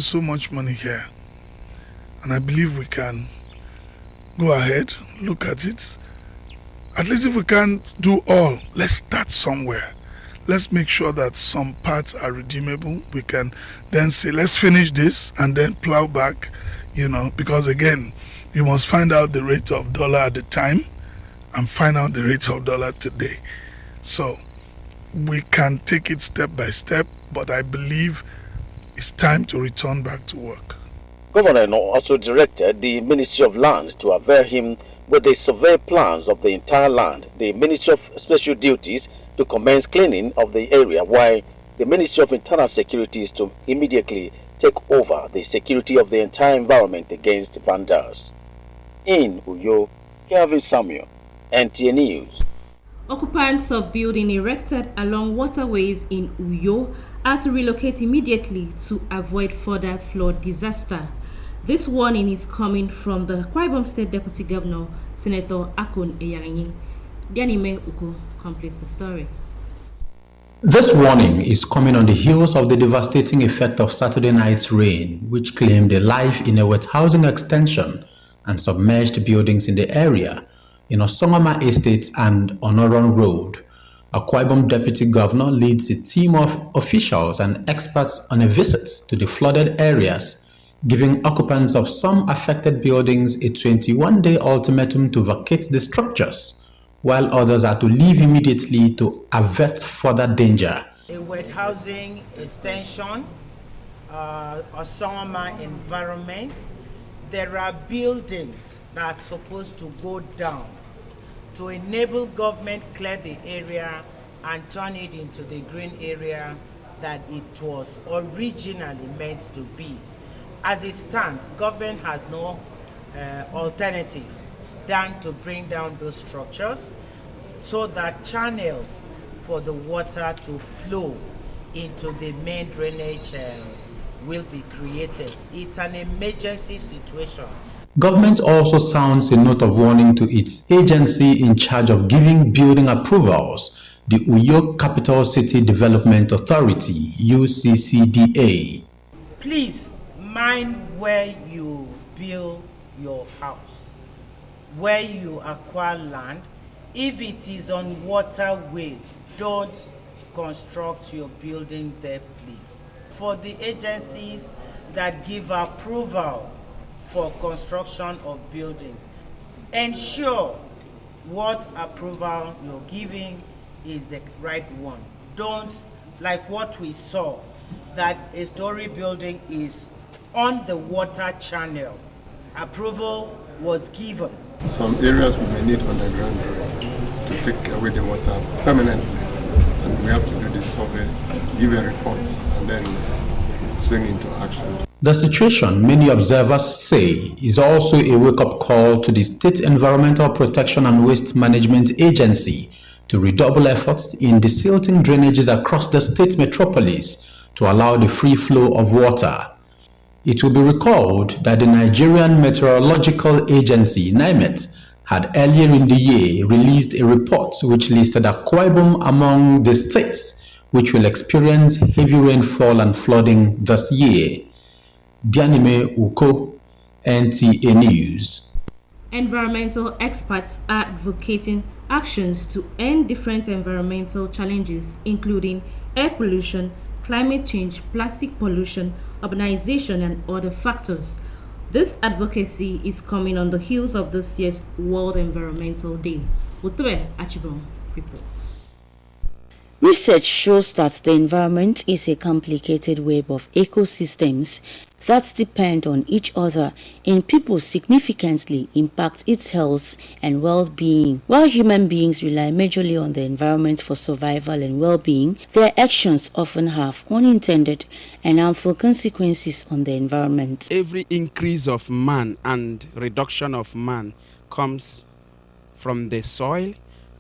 so much money here, and I believe we can go ahead, look at it. At least if we can't do all, let's start somewhere. Let's make sure that some parts are redeemable. We can then say, let's finish this and then plow back, because again, you must find out the rate of dollar at the time and find out the rate of dollar today. So we can take it step by step, but I believe it's time to return back to work. Governor also directed the Ministry of Lands to avail him with the survey plans of the entire land, the Ministry of Special Duties to commence cleaning of the area, while the Ministry of Internal Security is to immediately take over the security of the entire environment against vandals. In Uyo, Kelvin Samuel, NTA News. Occupants of building erected along waterways in Uyo are to relocate immediately to avoid further flood disaster. This warning is coming from the Akwa Ibom State Deputy Governor, Senator Akon Eyarinyi. Dianime Uko completes the story. This warning is coming on the heels of the devastating effect of Saturday night's rain, which claimed a life in a wet housing extension and submerged buildings in the area in Osongoma Estate and Onoron Road. Akwa Ibom Deputy Governor leads a team of officials and experts on a visit to the flooded areas, giving occupants of some affected buildings a 21-day ultimatum to vacate the structures, while others are to leave immediately to avert further danger. A wet housing extension, Osongoma environment, there are buildings that are supposed to go down to enable government clear the area and turn it into the green area that it was originally meant to be. As it stands, government has no alternative than to bring down those structures so that channels for the water to flow into the main drainage will be created. It's an emergency situation. Government also sounds a note of warning to its agency in charge of giving building approvals, the Uyo Capital City Development Authority, UCCDA. Please mind where you build your house, where you acquire land. If it is on waterway, don't construct your building there, please. For the agencies that give approval for construction of buildings, ensure what approval you're giving is the right one. Don't, like what we saw, that a story building is on the water channel. Approval was given. Some areas we may need underground drain to take away the water permanently, and we have to do this survey, give a report, and then swing into action. The situation, many observers say, is also a wake-up call to the State Environmental Protection and Waste Management Agency to redouble efforts in desilting drainages across the state metropolis to allow the free flow of water. It will be recalled that the Nigerian Meteorological Agency, NIMET, had earlier in the year released a report which listed Akwa Ibom among the states which will experience heavy rainfall and flooding this year. Dianime Uko, NTA News. Environmental experts are advocating actions to end different environmental challenges, including air pollution, climate change, plastic pollution, urbanization, and other factors. This advocacy is coming on the heels of this year's World Environmental Day. Utube Achibon reports. Research shows that the environment is a complicated web of ecosystems that depend on each other, and people significantly impact its health and well-being. While human beings rely majorly on the environment for survival and well-being, their actions often have unintended and harmful consequences on the environment. Every increase of man and reduction of man comes from the soil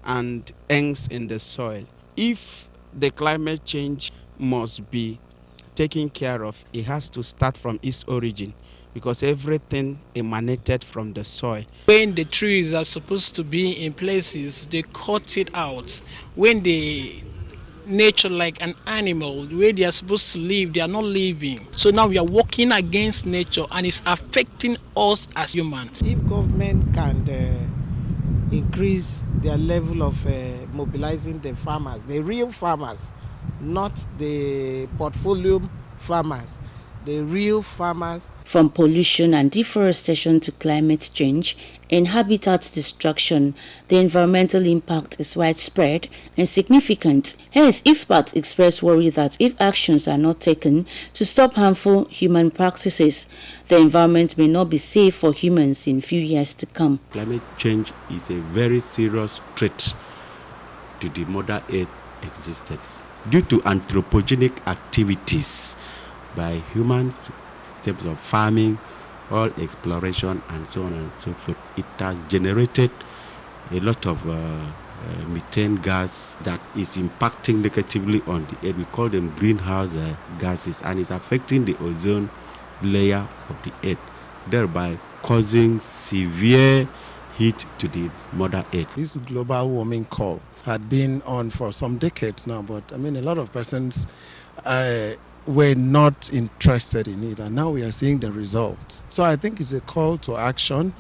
and ends in the soil. If the climate change must be taken care of, it has to start from its origin, because everything emanated from the soil. When the trees are supposed to be in places, they cut it out. When they nature like an animal. The way they are supposed to live, they are not living. So now we are working against nature and it's affecting us as humans. If government can increase their level of mobilizing the farmers, the real farmers, not the portfolio farmers, the real farmers. From pollution and deforestation to climate change and habitat destruction, the environmental impact is widespread and significant. Hence, experts express worry that if actions are not taken to stop harmful human practices, the environment may not be safe for humans in few years to come. Climate change is a very serious threat to the Mother Earth existence due to anthropogenic activities by humans in terms of farming, oil exploration, and so on and so forth. It has generated a lot of methane gas that is impacting negatively on the earth. We call them greenhouse gases, and it's affecting the ozone layer of the earth, thereby causing severe heat to the Mother Earth. This global warming call had been on for some decades now, but I mean, a lot of persons were not interested in it, and now we are seeing the result. So I think it's a call to action.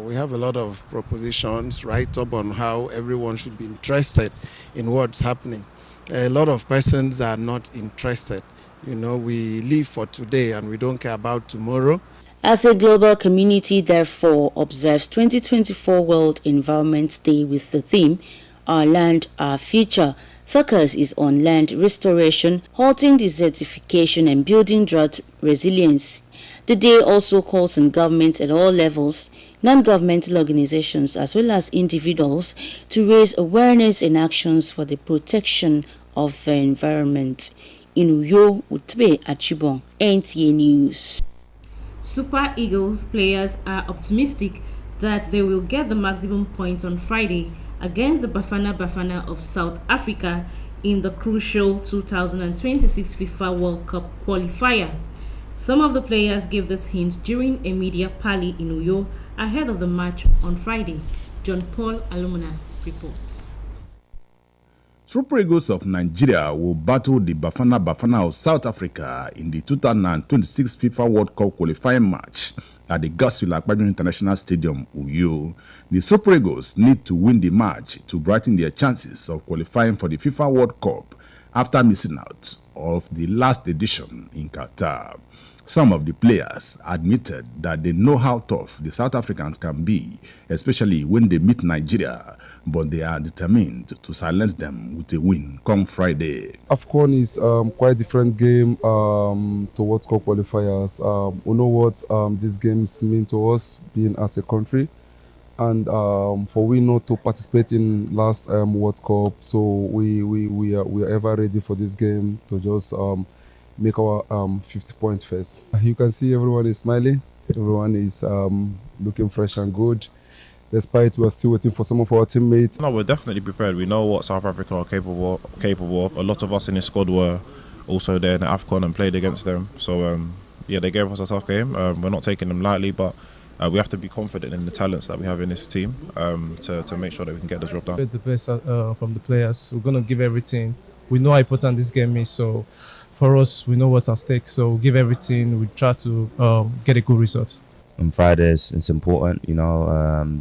We have a lot of propositions right up on how everyone should be interested in what's happening. A lot of persons are not interested. You know, we live for today and we don't care about tomorrow. As a global community, therefore, observes 2024 World Environment Day with the theme, Our Land, Our Future. Focus is on land restoration, halting desertification and building drought resilience. The day also calls on government at all levels, non-governmental organizations as well as individuals to raise awareness and actions for the protection of the environment. In Uyo, Utbe Achibong, NTA News. Super Eagles players are optimistic that they will get the maximum points on Friday against the Bafana of South Africa in the crucial 2026 FIFA World Cup qualifier. Some of the players gave this hint during a media parley in Uyo ahead of the match on Friday. John Paul Alumina reports. Super Eagles of Nigeria will battle the Bafana of South Africa in the 2026 FIFA World Cup qualifying match at the Godswill Akpabio International Stadium, Uyo. The Super Eagles need to win the match to brighten their chances of qualifying for the FIFA World Cup after missing out of the last edition in Qatar. Some of the players admitted that they know how tough the South Africans can be, especially when they meet Nigeria, but they are determined to silence them with a win come Friday. AFCON is quite a different game to World Cup qualifiers. We know what these games mean to us, being as a country, and for we not to participate in last World Cup, so we are ever ready for this game to just make our 50 points first. You can see everyone is smiling, everyone is looking fresh and good, despite we are still waiting for some of our teammates. No, we're definitely prepared. We know what South Africa are capable of. A lot of us in the squad were also there in the AFCON and played against them. So yeah, they gave us a tough game. We're not taking them lightly, but we have to be confident in the talents that we have in this team to make sure that we can get the job done. The best from the players. We're going to give everything. We know how important this game is, so for us, we know what's at stake, so we'll give everything. We try to get a good result. On Fridays, it's important, you know.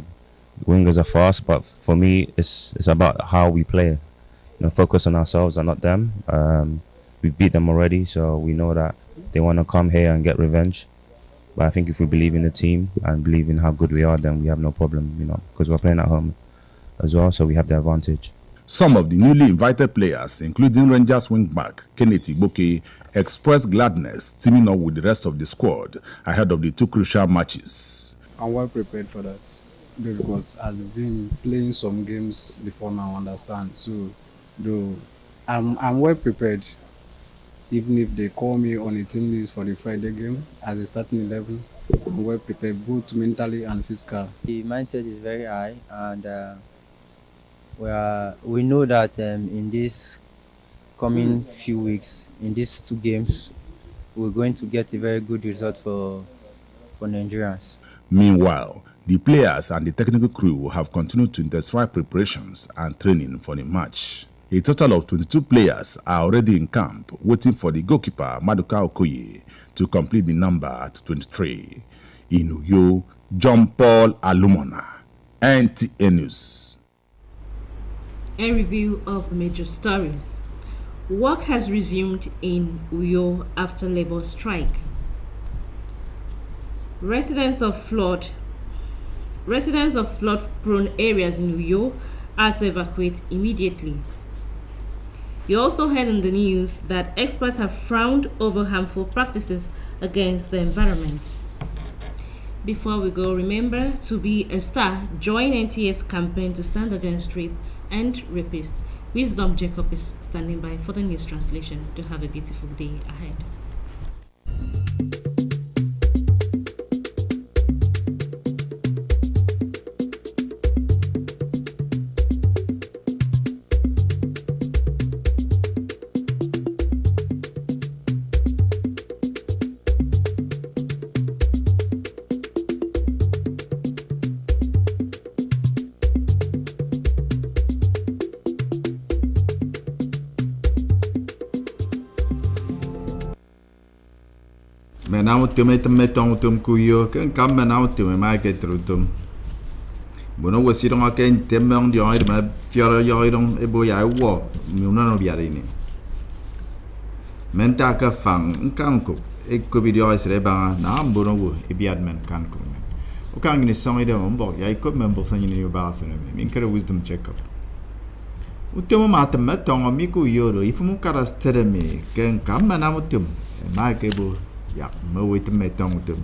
Wingers are fast, but for me, it's about how we play. You know, focus on ourselves and not them. We've beat them already, so we know that they want to come here and get revenge. But I think if we believe in the team and believe in how good we are, then we have no problem, you know, because we're playing at home as well, so we have the advantage. Some of the newly invited players, including Rangers wingback Kenneth Igboke, expressed gladness teaming up with the rest of the squad ahead of the two crucial matches. I'm well prepared for that because I've been playing some games before now, understand. So, though I'm well prepared. Even if they call me on a team list for the Friday game as a starting 11, I'm well prepared both mentally and physically. The mindset is very high, and we know that in this coming few weeks, in these two games, we're going to get a very good result for Nigerians. Meanwhile, the players and the technical crew have continued to intensify preparations and training for the match. A total of 22 players are already in camp, waiting for the goalkeeper Maduka Okoye to complete the number to 23. In Uyo, John Paul Alumona, NTA News. A review of major stories. Work has resumed in Uyo after labor strike. Residents of flood-prone areas in Uyo are to evacuate immediately. You also heard in the news that experts have frowned over harmful practices against the environment. Before we go, remember to be a star. Join NTA's campaign to stand against rape and rapists. Wisdom Jacob is standing by for the news translation. To have a beautiful day ahead. Menau tume metong tum kuyo kan kam menau tume mai ke trutum bono wasirong aken temong di ai ma fiora yoidong e boya wo mi no biare ni menta ka fang kanku e ko video isre ba na bono wo e biad men kanku o kan ni song ide on bo ya ko men bo san ni ba san min kare wisdom check up utemo mata metong mi ku yoro ifumu karastere mi ken kam menau tum mai ke bo ya me wit metong tum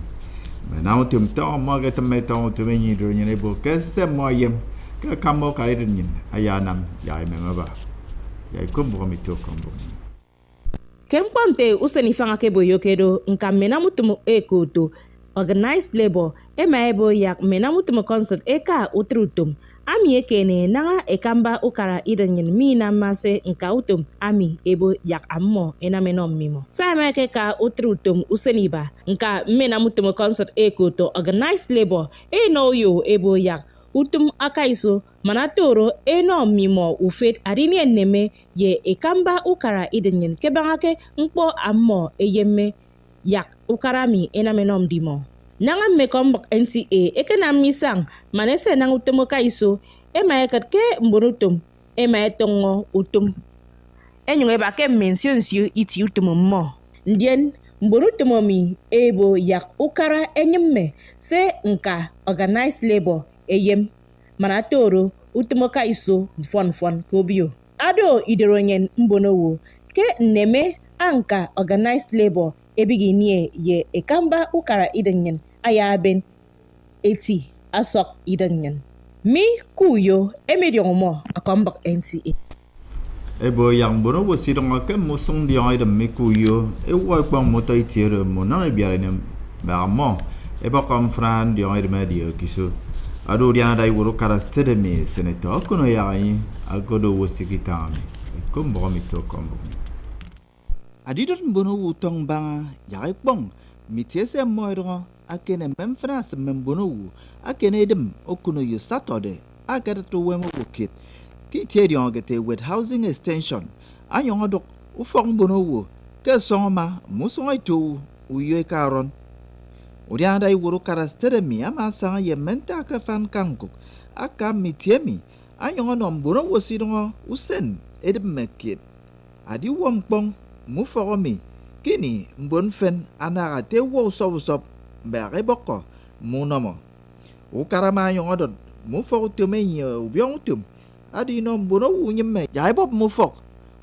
menau tum to mo ke metong tum ni do ni bo ke se mo yem ke kamo kare din ayanam ya me ba ya ko bo mi to kombo Kemponte useni fanga ke boyo kedo nka menau tum ekoto organized labor ebo yak menau tum concert eka utrutum ami ekene nanga ekamba ukara idanyin mina mase nka utum ami ebo yak ammo ena menom mimo sama ke ka utrutum useniba nka mena mutum concert ekoto organized labor no yo ebo yak utum akaiso manatoro eno mimo ufet arini neme ye ekamba ukara idanyin kebangake nkpo ammo eyeme yak ukarami ena menom dimo nanga mekombok NTA ekena misang manese nang utumo kaiso emayakat ke mburutum emayatongo utum enyong eba ke mention siyo iti utumo mo ndien mburutumo mi ebo yak ukara enyemme se nka organized labor eyem manatoro utumo kaiso fon kobio ado ideronyen mbonowo ke neme anka organized labor ebiginie ye ekamba ukara idanyen ayaben eti asok idanyen mi kuyo emediomo akombak NTA ebo yang bono wasirong ke musong di ai dem mi kuyo e wa kwang mo tai tiere mo na biare ne ba mo e ba kam fran di ai media kiso ado diana dai woro karastede mi senator kono ya ai agodo wasikitami kombo mi to kombo adidot bono wutong banga ya pong mitese moiro akene memfras membono wu akene dem okuno yu Saturday agata to wemo bukit ki tiedi ongete with housing extension ayong dok ufong bono wu ke songma musoi to uyo karon urianda iwuru karastere mi ama sa ye menta ka fan kankuk aka mitiemi ayong nom bono wu sidongo usen edem mekit adi wompong muforomi kini mbonfen anara te wo sop bere boko munomo ukarama yongodot mufok tume ubyong tum adi no mbono unyeme jai bob mufok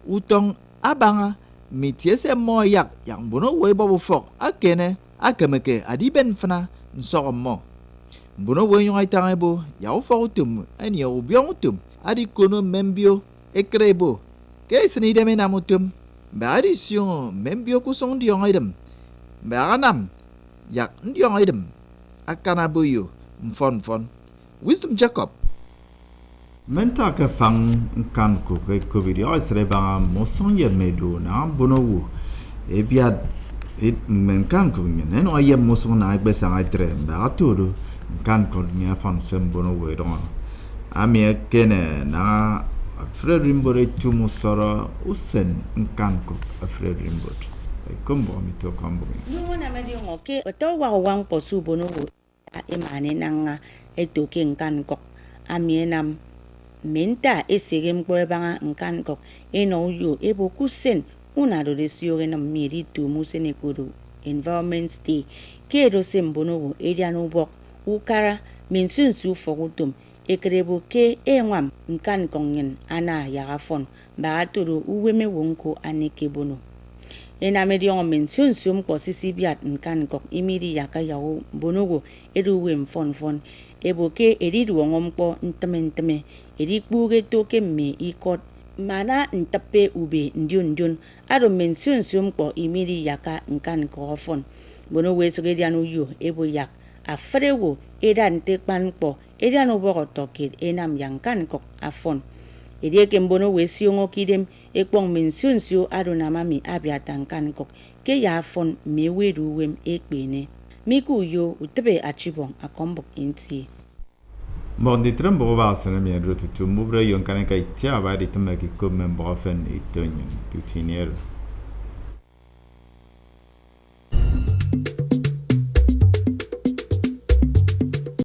utong abanga mitiese moyak yang mbono we bob fok akene akemeke adi ben fana nsomo mbono we yong aitanga bo ya ufok tum ani ubyong tum adi kono membio ekrebo ke sni de menamutum bari sion membio kusong diong idem baranam yak diong idem akana buyu mfon wisdom Jacob menta ka fang kan ko ke ko video asre ba mosong ye medo na bonowu e biad it men kan ko ne no ye mosong na gbe sa aitre ba todo kan ko nya fon sem bonowu don ami kene na Fred Rimbore Tumusara Usen Nkanko Fred Rimbot. Combo me to combo. No na medi ngoke to wa wang posu bono emane nanga etoke nkankok amienam menta esegem kwebanga nkankok eno yo ebokusen una do desio na miri tu musene kodo environment day kedo sembono area no bok ukara mensunsu fogutum ekrebo ke enwam nkankongyen ana yagafon ba toro uweme wonko aneke bono ena medion mensunsu mpo sisi biat nkankok imiri yaka yawo bonogo eduwe mfon eboke edidu ngompo ntementeme edikpuge toke me ikot mana ntape ube ndion ado mensunsu mpo imiri yaka nkankok fon bono we sogedianu yo ebo yak afrewo edan tekpan mpo edan obo toke enam yankankok afon Edeke mbono wesi ongo kidem ekpong mensunsu ado namami abiatan kankok ke ya fon meweru wem ekpene miku yo utebe achibong akombok inti Bon di trembo basana mi adro tutu mubre yon kanaka itia ba di temaki komen bofen itonyen tutinier